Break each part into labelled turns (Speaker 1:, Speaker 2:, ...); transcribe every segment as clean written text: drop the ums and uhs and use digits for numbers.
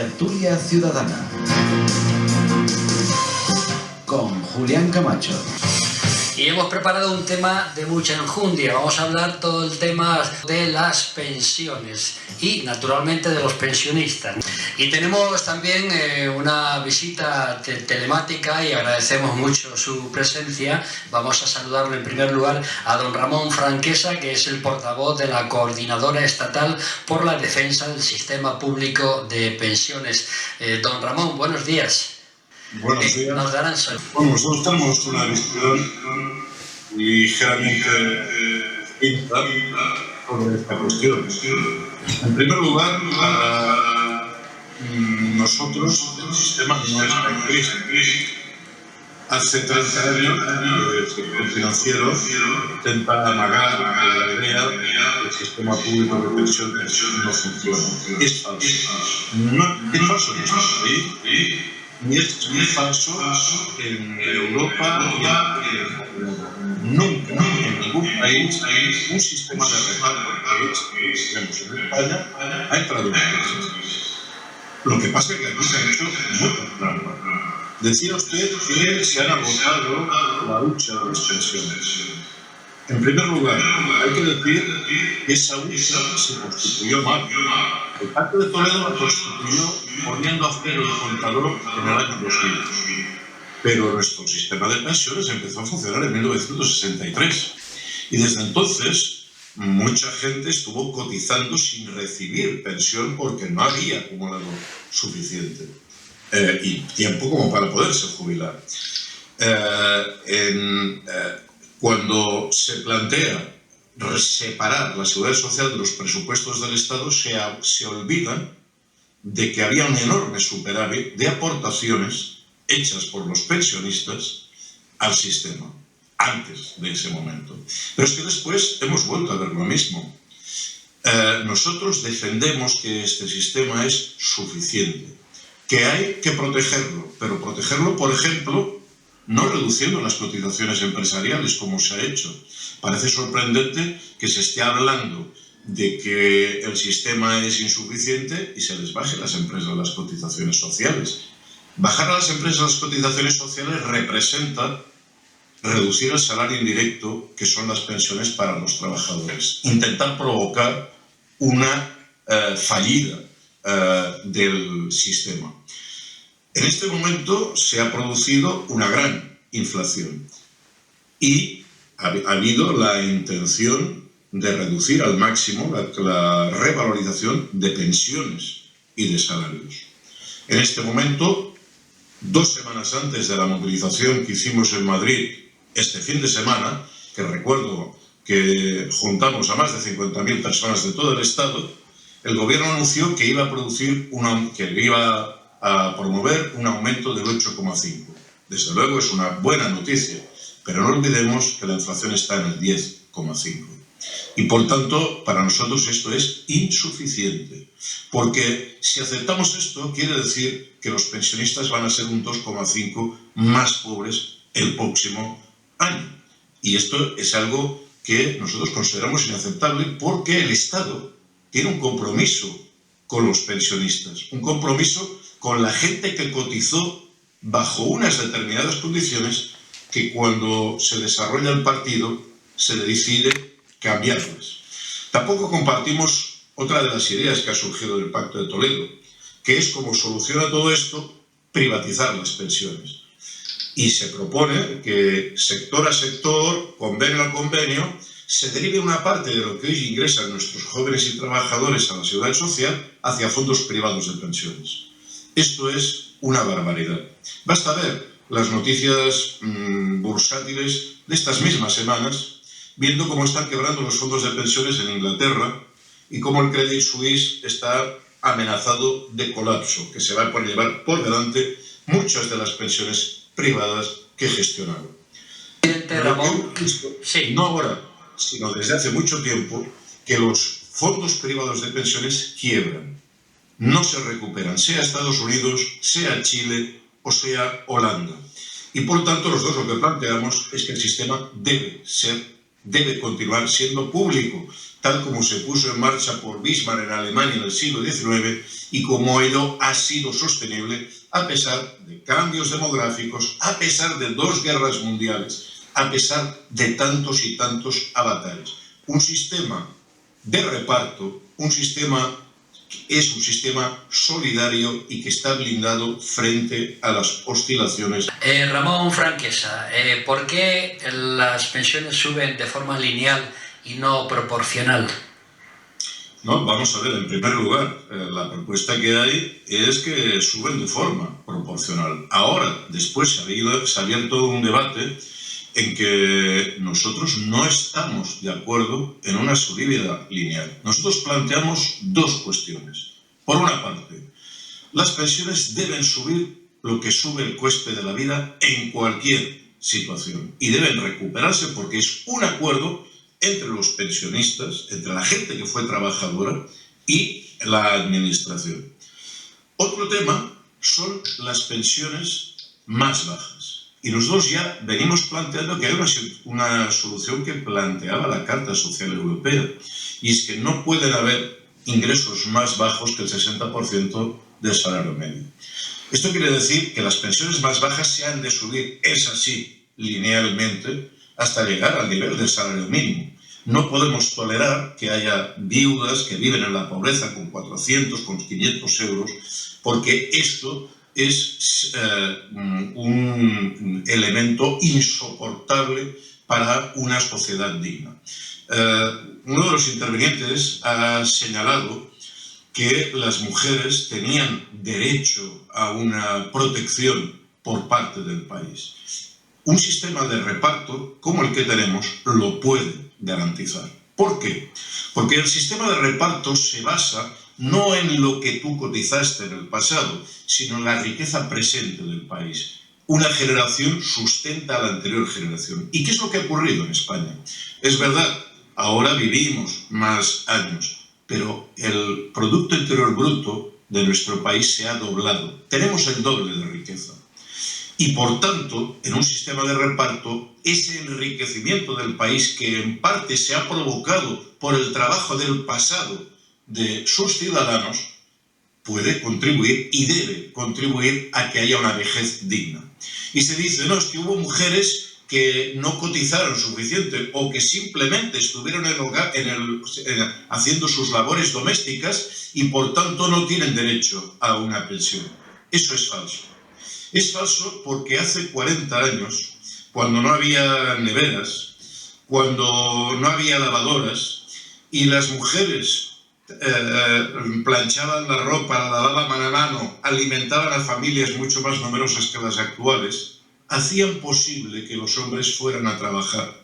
Speaker 1: Tertulia Ciudadana con Julián Camacho.
Speaker 2: Y hemos preparado un tema de mucha enjundia. Vamos a hablar todo el tema de las pensiones y, naturalmente, de los pensionistas. Y tenemos también una visita telemática y agradecemos mucho su presencia. Vamos a saludarlo en primer lugar a don Ramón Franquesa, que es el portavoz de la Coordinadora Estatal por la Defensa del Sistema Público de Pensiones. Don Ramón, buenos días.
Speaker 3: Buenos días.
Speaker 2: Nos darán salud.
Speaker 3: Bueno, nosotros tenemos una visión ligeramente distinta sobre esta cuestión. En primer lugar, nosotros, el sistema no está en crisis. Hace 30 años, el sector financiero intenta amagar la idea de que el sistema público de pensiones no funciona. Es falso. No, es falso en nuestro país. Y es muy falso en Europa y en nunca en ningún país un sistema de reparto que tenemos en España ha entrado en crisis. Lo que pasa es que aquí se han hecho muchas trampas. Decía usted que se han agotado la lucha de las pensiones. En primer lugar, hay que decir que esa lucha se constituyó mal. El Pacto de Toledo la constituyó poniendo a cero el contador en el año 2000. Pero nuestro sistema de pensiones empezó a funcionar en 1963. Y desde entonces, mucha gente estuvo cotizando sin recibir pensión porque no había acumulado suficiente. Y tiempo como para poderse jubilar. Cuando se plantea separar la seguridad social de los presupuestos del Estado, se olvidan de que había un enorme superávit de aportaciones hechas por los pensionistas al sistema, antes de ese momento. Pero es que después hemos vuelto a ver lo mismo. Nosotros defendemos que este sistema es suficiente, que hay que protegerlo, pero protegerlo, por ejemplo, no reduciendo las cotizaciones empresariales como se ha hecho. Parece sorprendente que se esté hablando de que el sistema es insuficiente y se les baje a las empresas las cotizaciones sociales. Bajar a las empresas las cotizaciones sociales representa reducir el salario indirecto, que son las pensiones para los trabajadores. Intentar provocar una fallida del sistema. En este momento se ha producido una gran inflación y ha habido la intención de reducir al máximo la revalorización de pensiones y de salarios. En este momento, 2 semanas antes de la movilización que hicimos en Madrid este fin de semana, que recuerdo que juntamos a más de 50.000 personas de todo el Estado, el Gobierno anunció que iba a promover un aumento del 8,5. Desde luego es una buena noticia, pero no olvidemos que la inflación está en el 10,5. Y por tanto, para nosotros esto es insuficiente, porque si aceptamos esto, quiere decir que los pensionistas van a ser un 2,5 más pobres el próximo año. Y esto es algo que nosotros consideramos inaceptable porque el Estado tiene un compromiso con los pensionistas, un compromiso con la gente que cotizó bajo unas determinadas condiciones que cuando se desarrolla el partido se le decide cambiarlas. Tampoco compartimos otra de las ideas que ha surgido del Pacto de Toledo, que es como soluciona todo esto, privatizar las pensiones. Y se propone que sector a sector, convenio a convenio, se derive una parte de lo que hoy ingresan nuestros jóvenes y trabajadores a la seguridad social hacia fondos privados de pensiones. Esto es una barbaridad. Basta ver las noticias bursátiles de estas mismas semanas, viendo cómo están quebrando los fondos de pensiones en Inglaterra y cómo el Credit Suisse está amenazado de colapso, que se va a llevar por delante muchas de las pensiones privadas que gestionaron.
Speaker 2: Ramón,
Speaker 3: sí. No ahora, sino desde hace mucho tiempo, que los fondos privados de pensiones quiebran. No se recuperan, sea Estados Unidos, sea Chile o sea Holanda. Y por tanto, los dos lo que planteamos es que el sistema debe continuar siendo público, tal como se puso en marcha por Bismarck en Alemania en el siglo XIX y como ello ha sido sostenible a pesar de cambios demográficos, a pesar de 2 guerras mundiales, a pesar de tantos y tantos avatares. Un sistema de reparto, es un sistema solidario y que está blindado frente a las oscilaciones.
Speaker 2: Ramón Franquesa, ¿por qué las pensiones suben de forma lineal y no proporcional?
Speaker 3: No, vamos a ver, en primer lugar, la propuesta que hay es que suben de forma proporcional. Ahora, después se ha abierto un debate en que nosotros no estamos de acuerdo en una subida lineal. Nosotros planteamos 2 cuestiones. Por una parte, las pensiones deben subir lo que sube el coste de la vida en cualquier situación y deben recuperarse porque es un acuerdo entre los pensionistas, entre la gente que fue trabajadora y la administración. Otro tema son las pensiones más bajas. Y nosotros ya venimos planteando que hay una solución que planteaba la Carta Social Europea, y es que no pueden haber ingresos más bajos que el 60% del salario medio. Esto quiere decir que las pensiones más bajas se han de subir, es así, linealmente, hasta llegar al nivel del salario mínimo. No podemos tolerar que haya viudas que viven en la pobreza con 400, con 500 euros, porque esto es un elemento insoportable para una sociedad digna. Uno de los intervinientes ha señalado que las mujeres tenían derecho a una protección por parte del país. Un sistema de reparto como el que tenemos lo puede garantizar. ¿Por qué? Porque el sistema de reparto se basa no en lo que tú cotizaste en el pasado, sino en la riqueza presente del país. Una generación sustenta a la anterior generación. ¿Y qué es lo que ha ocurrido en España? Es verdad, ahora vivimos más años, pero el Producto Interior Bruto de nuestro país se ha doblado. Tenemos el doble de riqueza. Y por tanto, en un sistema de reparto, ese enriquecimiento del país que en parte se ha provocado por el trabajo del pasado de sus ciudadanos, puede contribuir y debe contribuir a que haya una vejez digna. Y se dice, no, es que hubo mujeres que no cotizaron suficiente o que simplemente estuvieron en el hogar, haciendo sus labores domésticas y por tanto no tienen derecho a una pensión. Eso es falso. Es falso porque hace 40 años, cuando no había neveras, cuando no había lavadoras y las mujeres planchaban la ropa, la lavaban a mano, alimentaban a familias mucho más numerosas que las actuales, hacían posible que los hombres fueran a trabajar.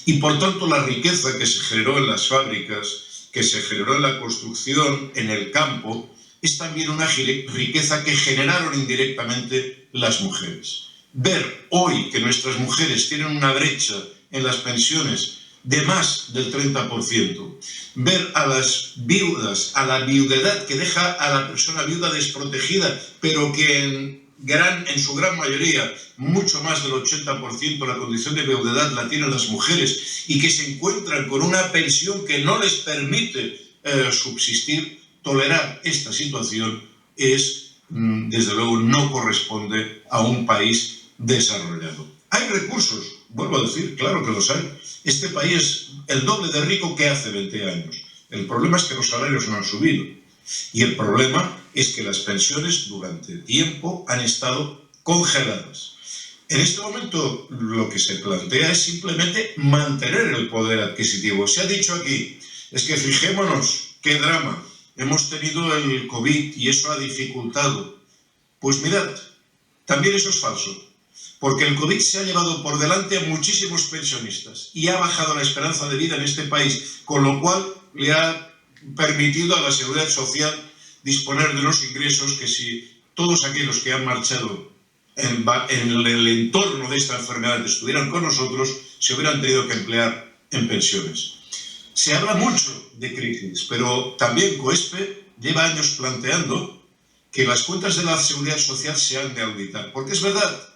Speaker 3: Y por tanto la riqueza que se generó en las fábricas, que se generó en la construcción, en el campo, es también una riqueza que generaron indirectamente las mujeres. Ver hoy que nuestras mujeres tienen una brecha en las pensiones de más del 30%, ver a las viudas, a la viudedad que deja a la persona viuda desprotegida, pero que en su gran mayoría, mucho más del 80%, la condición de viudedad la tienen las mujeres y que se encuentran con una pensión que no les permite subsistir. Tolerar esta situación es, desde luego, no corresponde a un país desarrollado. ¿Hay recursos? Vuelvo a decir, claro que los hay. Este país es el doble de rico que hace 20 años. El problema es que los salarios no han subido. Y el problema es que las pensiones durante tiempo han estado congeladas. En este momento lo que se plantea es simplemente mantener el poder adquisitivo. Se ha dicho aquí, es que fijémonos, qué drama. Hemos tenido el COVID y eso ha dificultado. Pues mirad, también eso es falso. Porque el COVID se ha llevado por delante a muchísimos pensionistas y ha bajado la esperanza de vida en este país, con lo cual le ha permitido a la Seguridad Social disponer de unos ingresos que si todos aquellos que han marchado en el entorno de esta enfermedad estuvieran con nosotros, se hubieran tenido que emplear en pensiones. Se habla mucho de crisis, pero también COESPE lleva años planteando que las cuentas de la Seguridad Social se han de auditar, porque es verdad.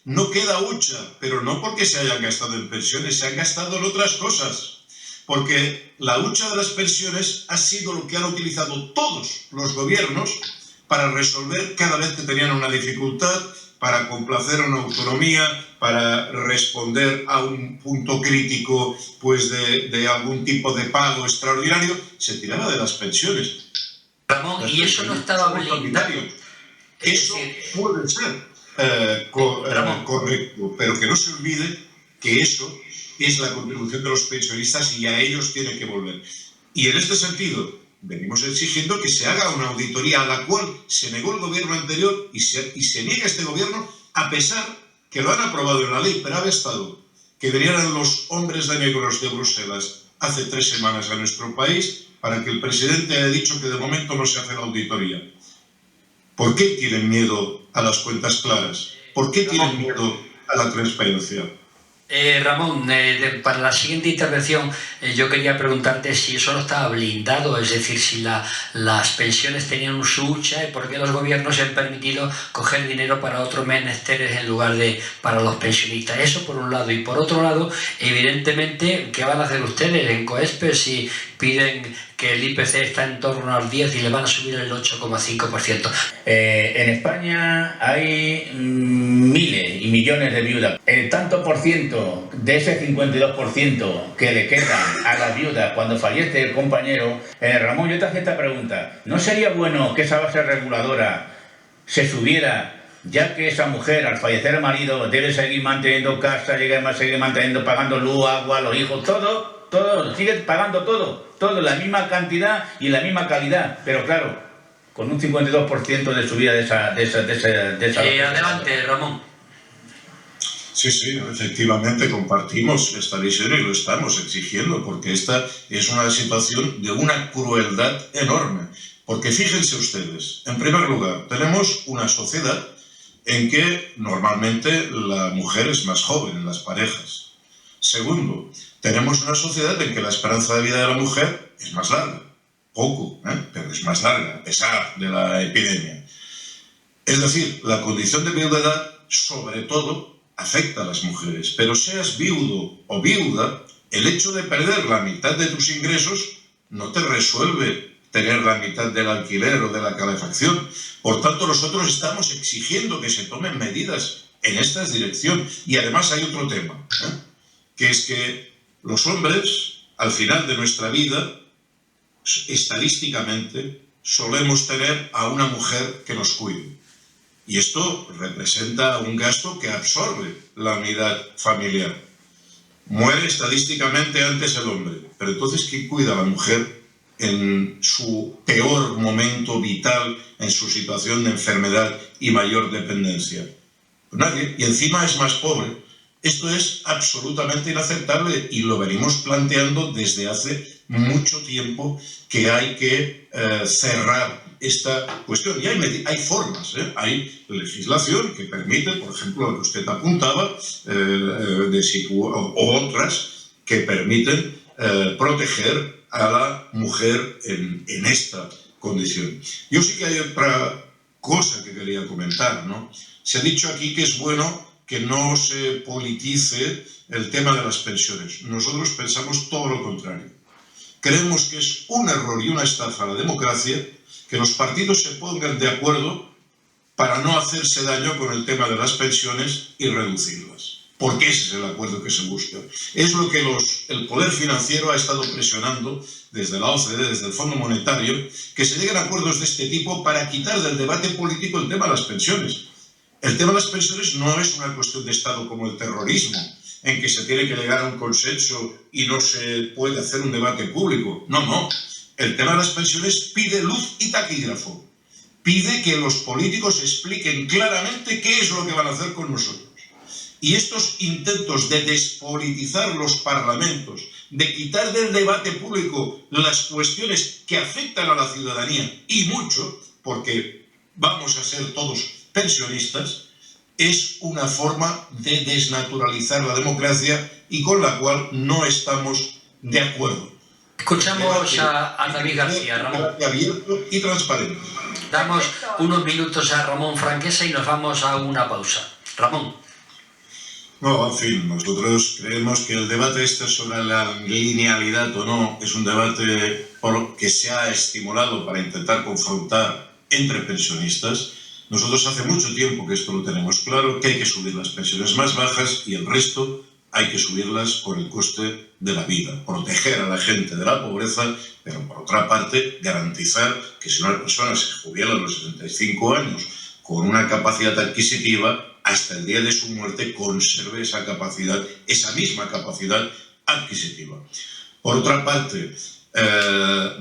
Speaker 3: No queda hucha, pero no porque se hayan gastado en pensiones, se han gastado en otras cosas. porque la hucha de las pensiones ha sido lo que han utilizado todos los gobiernos para resolver cada vez que tenían una dificultad, para complacer a una autonomía, para responder a un punto crítico pues de algún tipo de pago extraordinario, se tiraba de las pensiones.
Speaker 2: Ramón, y eso no estaba blindado.
Speaker 3: Eso puede ser correcto, pero que no se olvide que eso es la contribución de los pensionistas y a ellos tiene que volver. Y en este sentido, venimos exigiendo que se haga una auditoría a la cual se negó el gobierno anterior y se niega este gobierno, a pesar que lo han aprobado en la ley, pero ha estado que vinieran los hombres de negros de Bruselas hace 3 semanas a nuestro país para que el presidente haya dicho que de momento no se hace la auditoría. ¿Por qué tienen miedo a las cuentas claras? ¿Por qué tienen miedo a la transparencia?
Speaker 2: Ramón, para la siguiente intervención yo quería preguntarte si eso no estaba blindado, es decir, si las pensiones tenían un hucha y por qué los gobiernos se han permitido coger dinero para otros menesteres en lugar de para los pensionistas. Eso por un lado. Y por otro lado, evidentemente, ¿qué van a hacer ustedes en COESPE si piden que el IPC está en torno al 10 y le van a subir el 8,5%?
Speaker 4: En España hay miles y millones de viudas. El tanto por ciento de ese 52% que le queda a la viuda cuando fallece el compañero, Ramón, yo te hago esta pregunta. ¿No sería bueno que esa base reguladora se subiera, ya que esa mujer al fallecer el marido debe seguir manteniendo casa, seguir manteniendo, pagando luz, agua, los hijos, todo, sigue pagando todo, la misma cantidad y la misma calidad, pero claro, con un 52% de subida de esa
Speaker 2: adelante, Ramón.
Speaker 3: Sí, efectivamente compartimos esta visión y lo estamos exigiendo, porque esta es una situación de una crueldad enorme. Porque fíjense ustedes, en primer lugar, tenemos una sociedad en que normalmente la mujer es más joven en las parejas. Segundo, tenemos una sociedad en que la esperanza de vida de la mujer es más larga. Poco, pero es más larga, a pesar de la epidemia. Es decir, la condición de viudedad, sobre todo, afecta a las mujeres. Pero seas viudo o viuda, el hecho de perder la mitad de tus ingresos no te resuelve tener la mitad del alquiler o de la calefacción. Por tanto, nosotros estamos exigiendo que se tomen medidas en esta dirección. Y además hay otro tema, que es que los hombres, al final de nuestra vida, estadísticamente, solemos tener a una mujer que nos cuide. Y esto representa un gasto que absorbe la unidad familiar. Muere estadísticamente antes el hombre, pero entonces ¿quién cuida a la mujer en su peor momento vital, en su situación de enfermedad y mayor dependencia? Pues nadie, y encima es más pobre. Esto es absolutamente inaceptable y lo venimos planteando desde hace mucho tiempo, que hay que cerrar esta cuestión. Y hay formas, hay legislación que permite, por ejemplo, lo que usted apuntaba, o otras que permiten proteger a la mujer en esta condición. Yo sí que hay otra cosa que quería comentar, ¿no? Se ha dicho aquí que es bueno que no se politice el tema de las pensiones. Nosotros pensamos todo lo contrario. Creemos que es un error y una estafa a la democracia que los partidos se pongan de acuerdo para no hacerse daño con el tema de las pensiones y reducirlas. Porque ese es el acuerdo que se busca. Es lo que el poder financiero ha estado presionando desde la OCDE, desde el Fondo Monetario, que se lleguen a acuerdos de este tipo para quitar del debate político el tema de las pensiones. El tema de las pensiones no es una cuestión de Estado como el terrorismo, en que se tiene que llegar a un consenso y no se puede hacer un debate público. No. El tema de las pensiones pide luz y taquígrafo. Pide que los políticos expliquen claramente qué es lo que van a hacer con nosotros. Y estos intentos de despolitizar los parlamentos, de quitar del debate público las cuestiones que afectan a la ciudadanía, y mucho, porque vamos a ser todos pensionistas, es una forma de desnaturalizar la democracia y con la cual no estamos de acuerdo.
Speaker 2: Escuchamos a David García, Ramón.
Speaker 3: Abierto y transparente.
Speaker 2: Damos unos minutos a Ramón Franquesa y nos vamos a una pausa. Ramón.
Speaker 3: No, en fin, nosotros creemos que el debate sobre la linealidad o no es un debate que se ha estimulado para intentar confrontar entre pensionistas. Nosotros hace mucho tiempo que esto lo tenemos claro, que hay que subir las pensiones más bajas y el resto hay que subirlas por el coste de la vida, proteger a la gente de la pobreza, pero por otra parte garantizar que si una persona se jubila a los 65 años con una capacidad adquisitiva, hasta el día de su muerte conserve esa capacidad, esa misma capacidad adquisitiva. Por otra parte,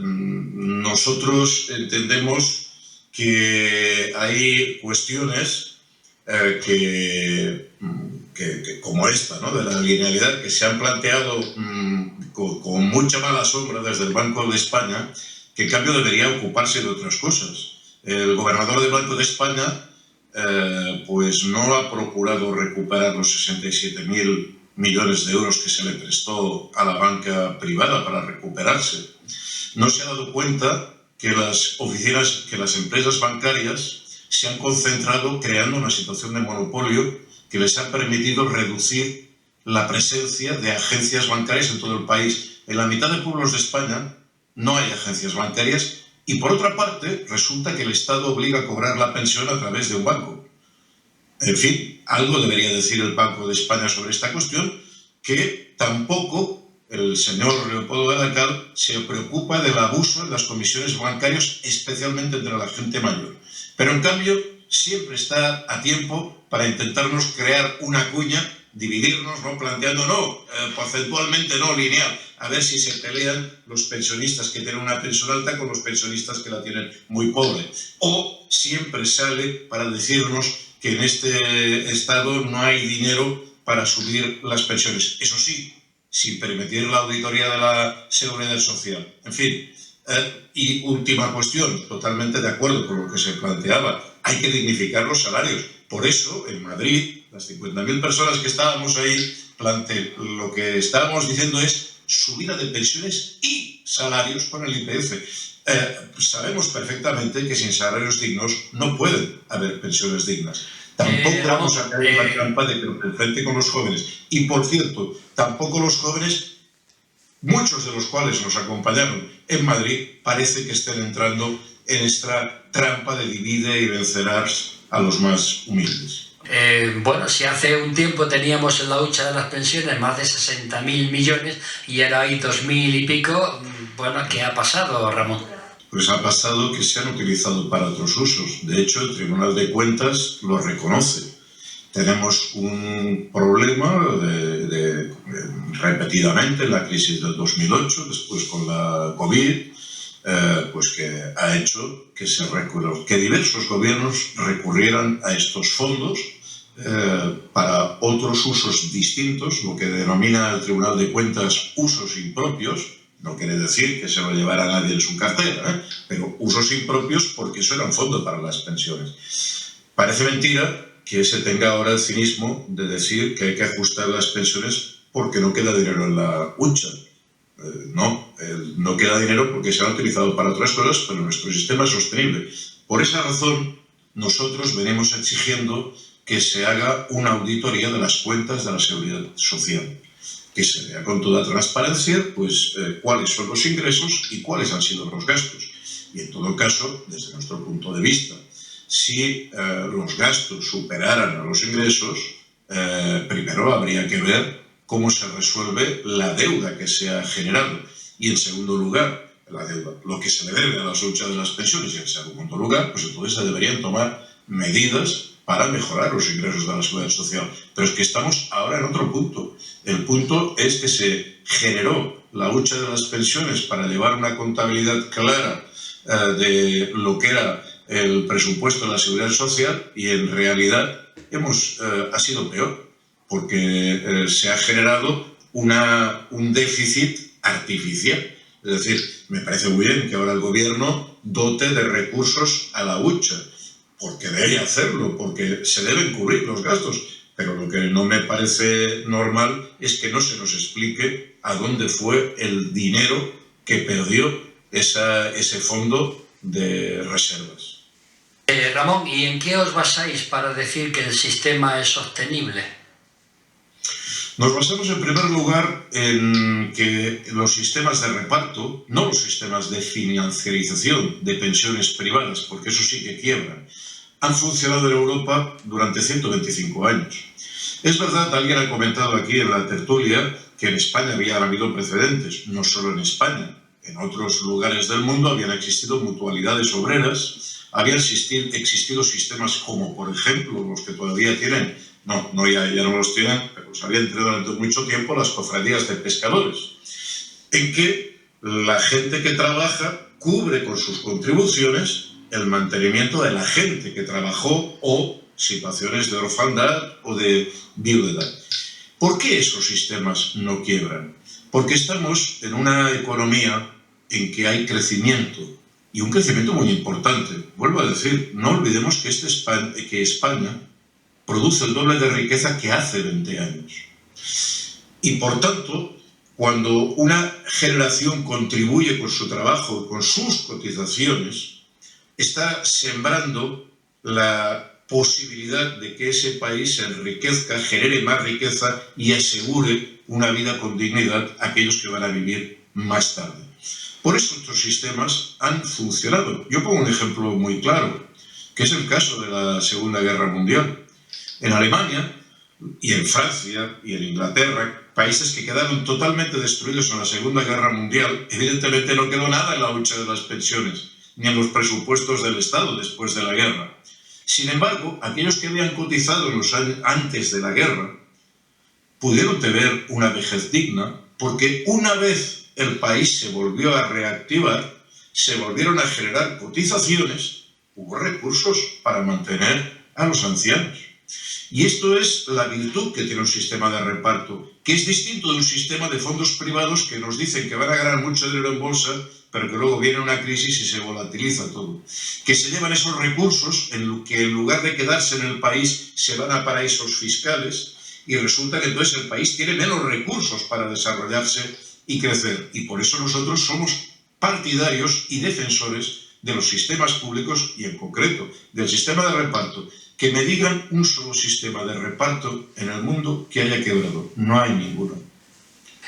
Speaker 3: nosotros entendemos que hay cuestiones como esta, ¿no?, de la linealidad, que se han planteado con mucha mala sombra desde el Banco de España, que en cambio debería ocuparse de otras cosas. El gobernador del Banco de España pues no ha procurado recuperar los 67.000 millones de euros que se le prestó a la banca privada para recuperarse. No se ha dado cuenta que las empresas bancarias se han concentrado creando una situación de monopolio que les ha permitido reducir la presencia de agencias bancarias en todo el país. En la mitad de pueblos de España no hay agencias bancarias y, por otra parte, resulta que el Estado obliga a cobrar la pensión a través de un banco. En fin, algo debería decir el Banco de España sobre esta cuestión, que tampoco el señor Leopoldo Gadacal se preocupa del abuso en las comisiones bancarias, especialmente entre la gente mayor. Pero, en cambio, siempre está a tiempo para intentarnos crear una cuña, dividirnos, ¿no?, planteando porcentualmente no lineal, a ver si se pelean los pensionistas que tienen una pensión alta con los pensionistas que la tienen muy pobre. O siempre sale para decirnos que en este Estado no hay dinero para subir las pensiones. Eso sí, sin permitir la auditoría de la Seguridad Social. En fin, y última cuestión, totalmente de acuerdo con lo que se planteaba, hay que dignificar los salarios. Por eso, en Madrid, las 50.000 personas que estábamos ahí, lo que estábamos diciendo es subida de pensiones y salarios con el IPC. Sabemos perfectamente que sin salarios dignos no pueden haber pensiones dignas. Tampoco vamos a caer en la trampa de que nos enfrente con los jóvenes. Y, por cierto, tampoco los jóvenes, muchos de los cuales nos acompañaron en Madrid, parece que estén entrando en esta trampa de divide y vencerás a los más humildes.
Speaker 2: Bueno, si hace un tiempo teníamos en la hucha de las pensiones más de 60.000 millones y ahora hay 2.000 y pico, bueno, ¿qué ha pasado, Ramón?
Speaker 3: Pues ha pasado que se han utilizado para otros usos. De hecho, el Tribunal de Cuentas lo reconoce. Tenemos un problema repetidamente en la crisis del 2008, después con la COVID, pues que ha hecho que diversos gobiernos recurrieran a estos fondos para otros usos distintos, lo que denomina el Tribunal de Cuentas usos impropios. No quiere decir que se lo llevara nadie en su cartera, pero usos impropios porque eso era un fondo para las pensiones. Parece mentira que se tenga ahora el cinismo de decir que hay que ajustar las pensiones porque no queda dinero en la hucha. No queda dinero porque se han utilizado para otras cosas, pero nuestro sistema es sostenible. Por esa razón, nosotros venimos exigiendo que se haga una auditoría de las cuentas de la Seguridad Social, que se vea con toda transparencia pues, cuáles son los ingresos y cuáles han sido los gastos. Y en todo caso, desde nuestro punto de vista, si los gastos superaran a los ingresos, primero habría que ver cómo se resuelve la deuda que se ha generado. Y en segundo lugar, la deuda, lo que se le debe a la hucha de las pensiones. Y en segundo lugar, pues entonces se deberían tomar medidas para mejorar los ingresos de la Seguridad Social. Pero es que estamos ahora en otro punto. El punto es que se generó la hucha de las pensiones para llevar una contabilidad clara de lo que era el presupuesto de la Seguridad Social y en realidad ha sido peor, porque se ha generado un déficit artificial. Es decir, me parece muy bien que ahora el gobierno dote de recursos a la hucha, porque debe hacerlo, porque se deben cubrir los gastos, pero lo que no me parece normal es que no se nos explique a dónde fue el dinero que perdió ese fondo de reservas.
Speaker 2: Ramón, ¿y en qué os basáis para decir que el sistema es sostenible?
Speaker 3: Nos basamos en primer lugar en que los sistemas de reparto, no los sistemas de financiarización de pensiones privadas, porque eso sí que quiebran, han funcionado en Europa durante 125 años. Es verdad, alguien ha comentado aquí en la tertulia que en España había habido precedentes, no solo en España. En otros lugares del mundo habían existido mutualidades obreras, habían existido sistemas como, por ejemplo, los que todavía tienen, ya no los tienen, pero los habían tenido durante mucho tiempo las cofradías de pescadores, en que la gente que trabaja cubre con sus contribuciones el mantenimiento de la gente que trabajó o situaciones de orfandad o de viudedad. ¿Por qué esos sistemas no quiebran? Porque estamos en una economía en que hay crecimiento, y un crecimiento muy importante. Vuelvo a decir, no olvidemos que España produce el doble de riqueza que hace 20 años. Y por tanto, cuando una generación contribuye con su trabajo y con sus cotizaciones, está sembrando la posibilidad de que ese país se enriquezca, genere más riqueza y asegure una vida con dignidad a aquellos que van a vivir más tarde. Por eso estos sistemas han funcionado. Yo pongo un ejemplo muy claro, que es el caso de la Segunda Guerra Mundial. En Alemania y en Francia y en Inglaterra, países que quedaron totalmente destruidos en la Segunda Guerra Mundial, evidentemente no quedó nada en la hucha de las pensiones, ni en los presupuestos del Estado después de la guerra. Sin embargo, aquellos que habían cotizado en los años antes de la guerra pudieron tener una vejez digna, porque una vez el país se volvió a reactivar, se volvieron a generar cotizaciones, hubo recursos para mantener a los ancianos. Y esto es la virtud que tiene un sistema de reparto, que es distinto de un sistema de fondos privados que nos dicen que van a ganar mucho dinero en bolsa, pero que luego viene una crisis y se volatiliza todo. Que se llevan esos recursos, que en lugar de quedarse en el país, se van a paraísos fiscales, y resulta que entonces el país tiene menos recursos para desarrollarse y crecer. Y por eso nosotros somos partidarios y defensores de los sistemas públicos y en concreto del sistema de reparto. Que me digan un solo sistema de reparto en el mundo que haya quebrado. No hay ninguno.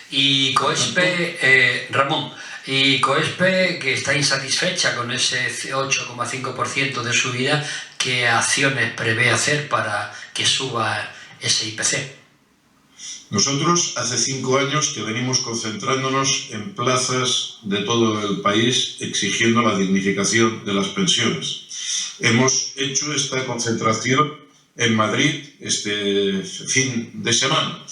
Speaker 2: Y COESPE, Ramón, y COESPE, que está insatisfecha con ese 8,5% de subida, ¿qué acciones prevé hacer para que suba ese IPC?
Speaker 3: Nosotros hace 5 años que venimos concentrándonos en plazas de todo el país exigiendo la dignificación de las pensiones. Hemos hecho esta concentración en Madrid este fin de semana,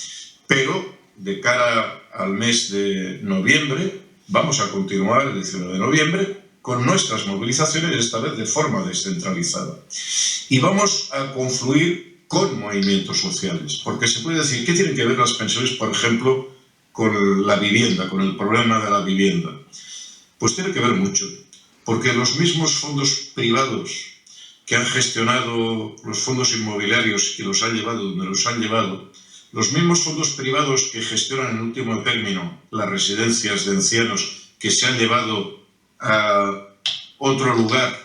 Speaker 3: pero de cara al mes de noviembre vamos a continuar el 19 de noviembre con nuestras movilizaciones, esta vez de forma descentralizada. Y vamos a confluir con movimientos sociales, porque se puede decir, ¿qué tienen que ver las pensiones, por ejemplo, con la vivienda, con el problema de la vivienda? Pues tiene que ver mucho, porque los mismos fondos privados que han gestionado los fondos inmobiliarios y los han llevado donde los han llevado, los mismos fondos privados que gestionan en último término las residencias de ancianos que se han llevado a otro lugar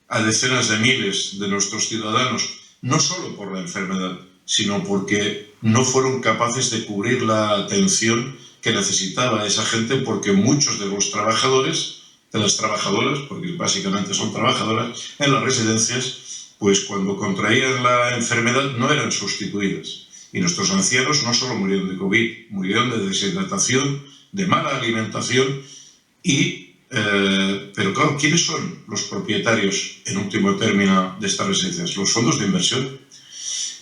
Speaker 3: a decenas de miles de nuestros ciudadanos, no solo por la enfermedad, sino porque no fueron capaces de cubrir la atención que necesitaba esa gente, porque muchos de los trabajadores, de las trabajadoras, porque básicamente son trabajadoras, en las residencias, pues cuando contraían la enfermedad no eran sustituidas. Y nuestros ancianos no solo murieron de COVID, murieron de deshidratación, de mala alimentación pero claro, ¿quiénes son los propietarios en último término de estas residencias? Los fondos de inversión.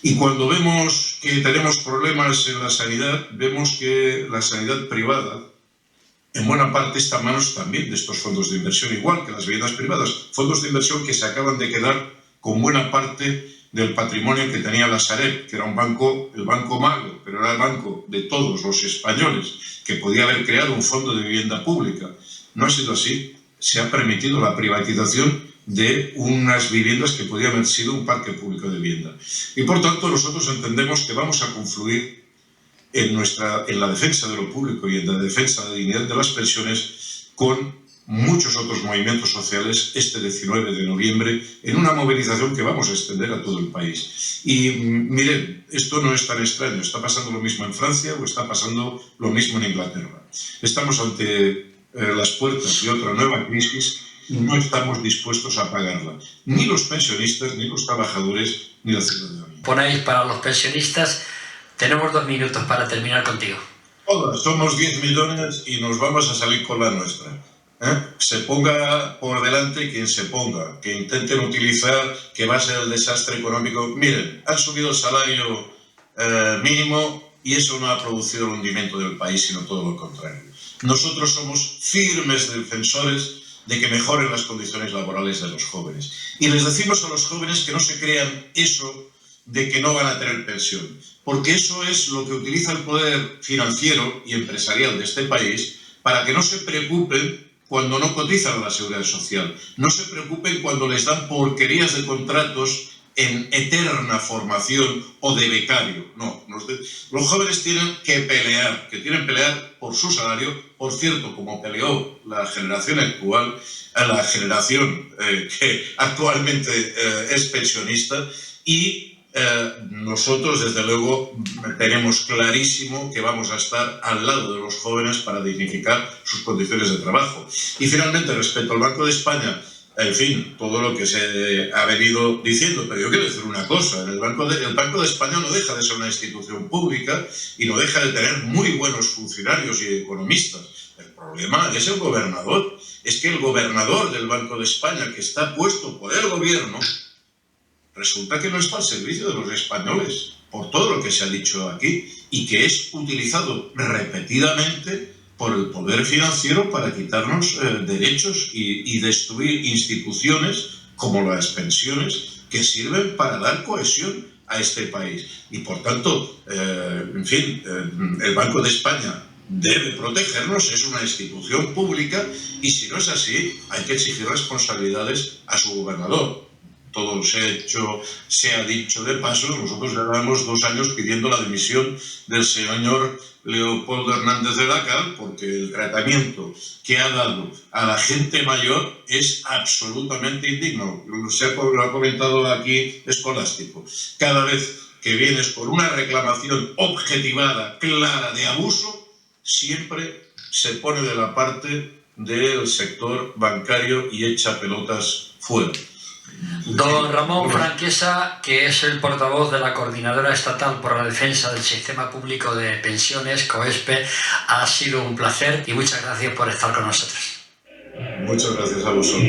Speaker 3: Y cuando vemos que tenemos problemas en la sanidad, vemos que la sanidad privada en buena parte está en manos también de estos fondos de inversión, igual que las viviendas privadas. Fondos de inversión que se acaban de quedar con buena parte del patrimonio que tenía la Sareb, que era un banco, el banco malo, pero era el banco de todos los españoles, que podía haber creado un fondo de vivienda pública. No ha sido así. Se ha permitido la privatización de unas viviendas que podían haber sido un parque público de vivienda. Y por tanto nosotros entendemos que vamos a confluir en la defensa de lo público y en la defensa de la dignidad de las pensiones con muchos otros movimientos sociales este 19 de noviembre en una movilización que vamos a extender a todo el país. Y miren, esto no es tan extraño, está pasando lo mismo en Francia o está pasando lo mismo en Inglaterra. Estamos ante las puertas de otra nueva crisis y no estamos dispuestos a pagarla. Ni los pensionistas, ni los trabajadores, ni la ciudadanía.
Speaker 2: Ponéis para los pensionistas, tenemos 2 minutos para terminar contigo.
Speaker 3: Todas, somos 10 millones y nos vamos a salir con la nuestra. Se ponga por delante quien se ponga, que intenten utilizar que va a ser el desastre económico. Miren, han subido el salario mínimo y eso no ha producido el hundimiento del país, sino todo lo contrario. Nosotros somos firmes defensores de que mejoren las condiciones laborales de los jóvenes. Y les decimos a los jóvenes que no se crean eso de que no van a tener pensión, porque eso es lo que utiliza el poder financiero y empresarial de este país para que no se preocupen cuando no cotizan a la seguridad social, no se preocupen cuando les dan porquerías de contratos en eterna formación o de becario. No, los jóvenes tienen que pelear por su salario. Por cierto, como peleó la generación actual, la generación que actualmente es pensionista, y nosotros desde luego tenemos clarísimo que vamos a estar al lado de los jóvenes para dignificar sus condiciones de trabajo. Y finalmente, respecto al Banco de España, en fin, todo lo que se ha venido diciendo, pero yo quiero decir una cosa, el Banco de España no deja de ser una institución pública y no deja de tener muy buenos funcionarios y economistas. El problema es el gobernador, es que el gobernador del Banco de España, que está puesto por el gobierno, resulta que no está al servicio de los españoles, por todo lo que se ha dicho aquí, y que es utilizado repetidamente por el poder financiero para quitarnos derechos y destruir instituciones como las pensiones que sirven para dar cohesión a este país. Y por tanto, en fin, el Banco de España debe protegernos, es una institución pública y si no es así, hay que exigir responsabilidades a su gobernador. Todo se ha dicho de paso, nosotros llevamos 2 años pidiendo la dimisión del señor Leopoldo Hernández de la Cal, porque el tratamiento que ha dado a la gente mayor es absolutamente indigno. Lo ha comentado aquí Escolástico. Cada vez que vienes por una reclamación objetivada, clara, de abuso, siempre se pone de la parte del sector bancario y echa pelotas fuera.
Speaker 2: Don Ramón Franquesa, que es el portavoz de la Coordinadora Estatal por la Defensa del Sistema Público de Pensiones, COESPE, ha sido un placer y muchas gracias por estar con nosotros.
Speaker 3: Muchas gracias a vosotros.